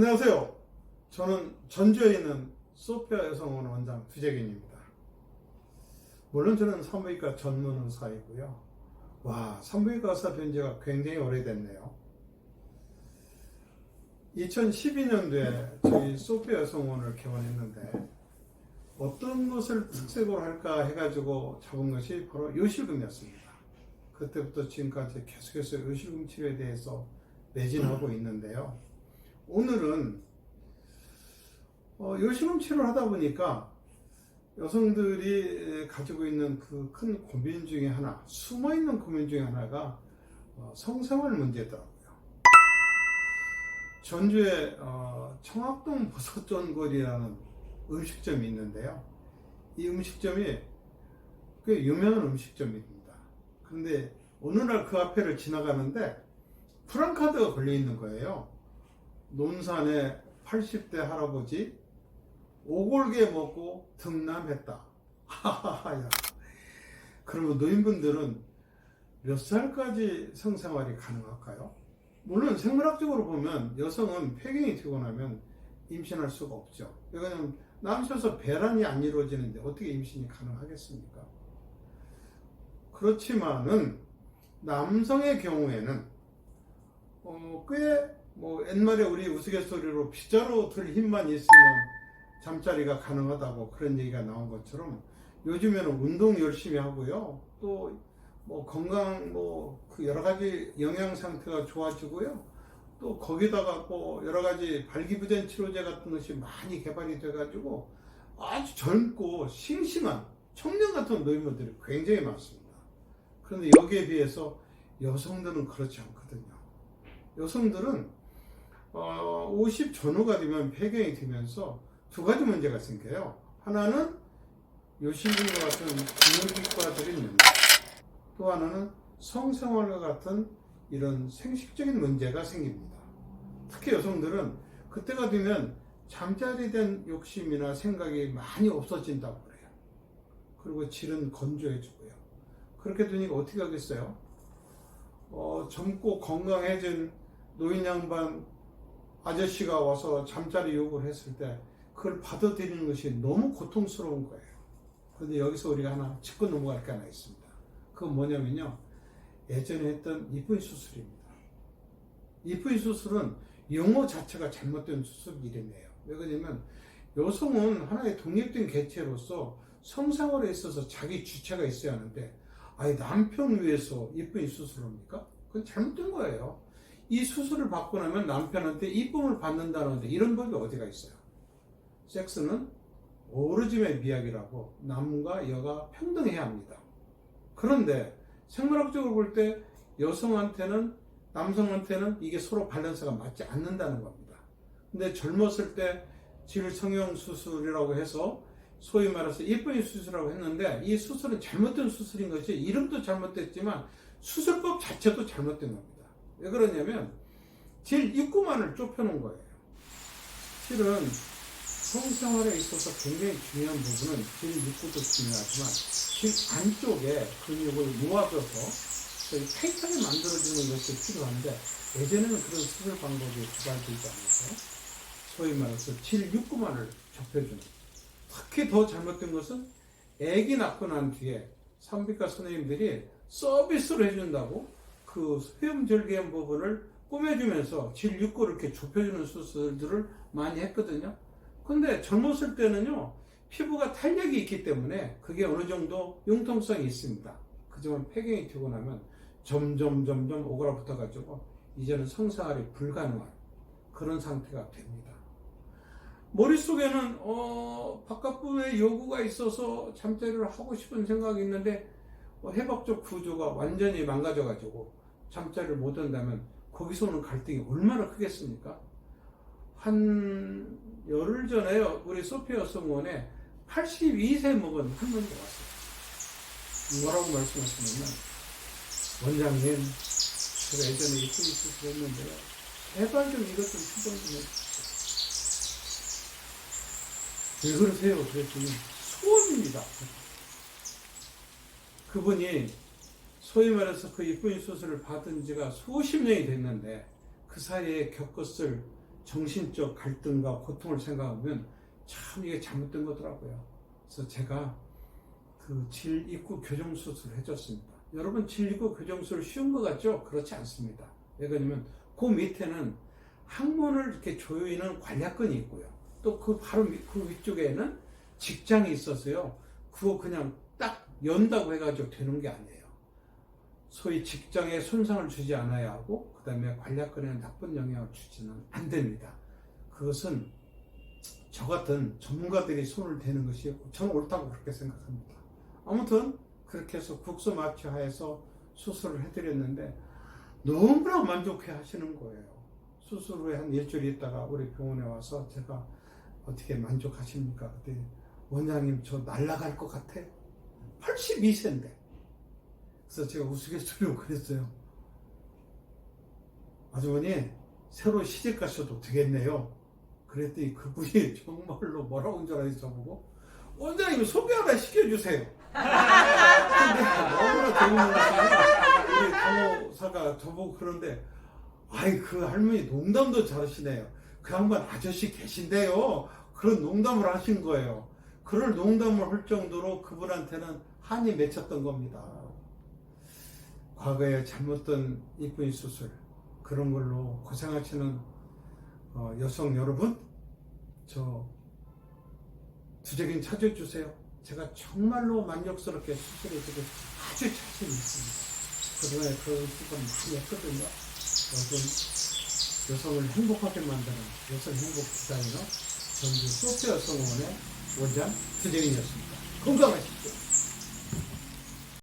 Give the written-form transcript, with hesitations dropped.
안녕하세요. 저는 전주에 있는 소피아 여성원 원장 두재균입니다. 물론 저는 산부인과 전문 의사이고요. 산부인과 의사 된 지가 굉장히 오래됐네요. 2012년도에 저희 소피아 여성원을 개원했는데 어떤 것을 특색으로 할까 해가지고 잡은 것이 바로 요실금이었습니다. 그때부터 지금까지 계속해서 요실금 치료에 대해서 매진하고 있는데요. 오늘은 요실금 치료를 하다 보니까 여성들이 가지고 있는 그 큰 고민 중에 하나, 숨어있는 고민 중에 하나가 성생활 문제더라고요. 전주에 청학동 버섯전골이라는 음식점이 있는데요. 이 음식점이 꽤 유명한 음식점입니다. 그런데 어느 날 그 앞에를 지나가는데 프랑카드가 걸려 있는 거예요. 논산의 80대 할아버지 오골개 먹고 등남했다. 하하하야. 그러면 노인분들은 몇 살까지 성생활이 가능할까요? 물론 생물학적으로 보면 여성은 폐경이 되고 나면 임신할 수가 없죠. 왜냐하면 남셔서 배란이 안 이루어지는데 어떻게 임신이 가능하겠습니까? 그렇지만은 남성의 경우에는 꽤 옛말에 우리 우스갯소리로 빗자루 들 힘만 있으면 잠자리가 가능하다고 그런 얘기가 나온 것처럼 요즘에는 운동 열심히 하고요. 또 건강 그 여러 가지 영양 상태가 좋아지고요. 또 거기다가 여러 가지 발기부전 치료제 같은 것이 많이 개발이 돼가지고 아주 젊고 싱싱한 청년 같은 노인분들이 굉장히 많습니다. 그런데 여기에 비해서 여성들은 그렇지 않거든요. 여성들은 50 전후가 되면 폐경이 되면서 두 가지 문제가 생겨요. 하나는 요실금과 같은 비뇨기과들이 있는데, 또 하나는 성생활과 같은 이런 생식적인 문제가 생깁니다. 특히 여성들은 그때가 되면 잠자리에 대한 욕심이나 생각이 많이 없어진다고 그래요. 그리고 질은 건조해지고요. 그렇게 되니까 어떻게 하겠어요? 젊고 건강해진 노인 양반 아저씨가 와서 잠자리 요구를 했을 때 그걸 받아들이는 것이 너무 고통스러운 거예요. 그런데 여기서 우리가 하나 짚고 넘어갈 게 하나 있습니다. 그건 뭐냐면요, 예전에 했던 이쁘이 수술입니다. 이쁘이 수술은 용어 자체가 잘못된 수술 이름이에요. 왜 그러냐면 여성은 하나의 독립된 개체로서 성생활에 있어서 자기 주체가 있어야 하는데, 남편 위해서 이쁘이 수술합니까? 그건 잘못된 거예요. 이 수술을 받고 나면 남편한테 이쁨을 받는다는데 이런 법이 어디가 있어요? 섹스는 오르짐의 미학이라고 남과 여가 평등해야 합니다. 그런데 생물학적으로 볼 때 여성한테는 남성한테는 이게 서로 밸런스가 맞지 않는다는 겁니다. 근데 젊었을 때 질성형 수술이라고 해서 소위 말해서 이쁜이 수술이라고 했는데 이 수술은 잘못된 수술인 것이 이름도 잘못됐지만 수술법 자체도 잘못된 겁니다. 왜 그러냐면 질 입구만을 좁혀놓은 거예요. 실은 성생활에 있어서 굉장히 중요한 부분은 질 입구도 중요하지만 질 안쪽에 근육을 모아줘서 저희 타이트하게 만들어주는 것이 필요한데, 예전에는 그런 수술 방법이 개발되지 않아서 소위 말해서 질 입구만을 접해주는, 특히 더 잘못된 것은 아기 낳고 난 뒤에 산부인과 선생님들이 서비스로 해준다고 그 소염절개한 부분을 꾸며주면서 질 입구를 이렇게 좁혀주는 수술들을 많이 했거든요. 근데 젊었을 때는요, 피부가 탄력이 있기 때문에 그게 어느 정도 융통성이 있습니다. 그지만 폐경이 되고 나면 점점 오그라붙어가지고 이제는 성생활이 불가능한 그런 상태가 됩니다. 머릿속에는 바깥부의 요구가 있어서 잠자리를 하고 싶은 생각이 있는데 해박적 구조가 완전히 망가져가지고 잠자리를 못 한다면 거기서 오는 갈등이 얼마나 크겠습니까? 한 열흘 전에요, 우리 소피아 여성원에 82세 먹은 한 분이 왔어요. 뭐라고 말씀하시냐면, 원장님, 제가 예전에 이쁜 수술 했는데요, 제발 좀 이것 좀 수정 좀 해주세요. 왜 그러세요? 그랬더니 소원입니다. 그분이 소위 말해서 그 이쁜 수술을 받은 지가 수십 년이 됐는데 그 사이에 겪었을 정신적 갈등과 고통을 생각하면 참 이게 잘못된 거더라고요. 그래서 제가 그 질-입구 교정 수술을 해줬습니다. 여러분, 질-입구 교정 수술 쉬운 것 같죠? 그렇지 않습니다. 왜 그러냐면 그 밑에는 항문을 이렇게 조이는 관략근이 있고요. 또 그 바로 그 위쪽에는 직장이 있어서요. 그거 그냥 딱 연다고 해가지고 되는 게 아니에요. 소위 직장에 손상을 주지 않아야 하고, 그 다음에 관략근에 나쁜 영향을 주지는 안 됩니다. 그것은 저 같은 전문가들이 손을 대는 것이 저는 옳다고 그렇게 생각합니다. 아무튼 그렇게 해서 국소마취하에서 수술을 해드렸는데 너무나 만족해 하시는 거예요. 수술 후에 한 일주일 있다가 우리 병원에 와서 제가 어떻게 만족하십니까? 그때 원장님 저 날아갈 것 같아요. 82세인데. 그래서 제가 우스갯소리로 그랬어요. 아주머니 새로 시집 가셔도 되겠네요. 그랬더니 그분이 정말로 뭐라고 한 줄 알아요, 저보고? 원장님 소개 하나 시켜주세요. 근데 너무나 재밌는 것이 우리 간호사가 저보고 그러는데, 아이 그 할머니 농담도 잘하시네요. 그 양반 아저씨 계신데요. 그런 농담을 하신 거예요. 그럴 농담을 할 정도로 그분한테는 한이 맺혔던 겁니다. 과거에 잘못된 입구인 수술, 그런 걸로 고생하시는 여성 여러분, 저 두적인 찾아주세요. 제가 정말로 만족스럽게 수술해주고 아주 자신 있습니다. 그동안에 그런 수술 많이 했거든요. 여성을 행복하게 만드는 여성 행복 디자이너 전주 소피아 여성원의 원장 두적인이었습니다. 건강하십시오.